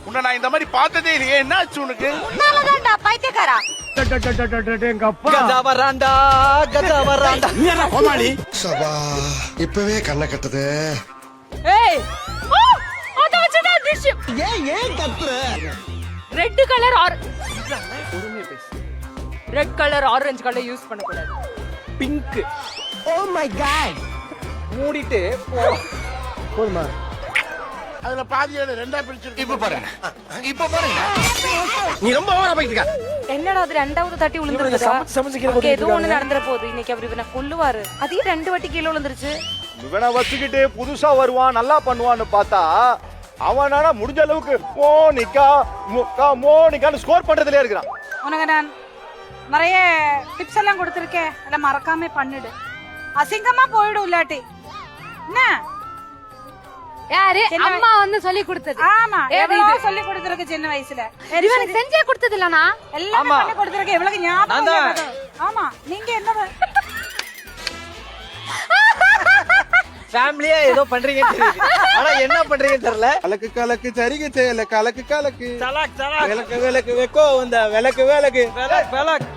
உன்னை நான் இந்த மாதிரி பார்த்ததே இல்லையே, என்ன ஆச்சு உனக்கு? உன்னாலதான்டா பைத்தியக்காரா. எங்க அப்பா கஜா வராண்டா கஜா வராண்டா. நீ என்ன கோமாளி? சபா இப்பவே கண்ணை கட்டுது. ஏய் ஓ அத வச்சதா டிஷ். ஏன் கத்துற? Red colour red colour orange colour use பண்ண கூடாது. பிங்க். Oh my god. மூடிட்டு போதுமா? அதுல பாதியோட ரெண்டா பிரிச்சிருக்கு. இப்ப பாருங்க. நீ ரொம்ப ஓவரா போயிட்டு என்னடா அது ரெண்டாவது தட்டி விழுந்துருச்சு. சமைச்சிக்கிற ஏதோ ஒண்ணு நடந்துற போகுது இன்னைக்கு. அவர் இவனை கொல்லுவாரு. அதே 2 வாட்டி கீழே விழுந்துருச்சு. இவனை வச்சுக்கிட்டு புதுசா வருவான் நல்லா பண்ணுவான்னு பார்த்தா அவனால முடிஞ்ச அளவுக்கு மோனிகான்னு ஸ்கோர் பண்றதுலயே இருக்கிறான். உனக்கு நான் நிறைய டிப்ஸ் எல்லாம் கொடுத்துருக்கேன், எல்லாம் மறக்காம பண்ணிடு. அசிங்கமா போயிடும் இல்லாட்டி என்ன? யாரு? அம்மா வந்து சொல்லி கொடுத்தது. ஆமா, எவ்வளவோ சொல்லி கொடுத்துருக்கு சின்ன வயசுல. இவனுக்கு செஞ்சே கொடுத்தது இல்லனா? எல்லாம் பண்ணி கொடுத்துருக்கு. எவ்வளவு ஞாபகம் இருக்கு. ஆமா, நீங்க என்ன ஃபேமிலியா ஏதோ பண்றீங்க தெரியுது, ஆனா என்ன பண்றீங்கன்னு தெரியல. கலக்கு கலக்கு சரிக செய்யல கலக்கு கலக்கு தலாக் தலாக் விளக்கு விளக்கு வெக்கோ இந்த விளக்கு விளக்கு விளக் விளக்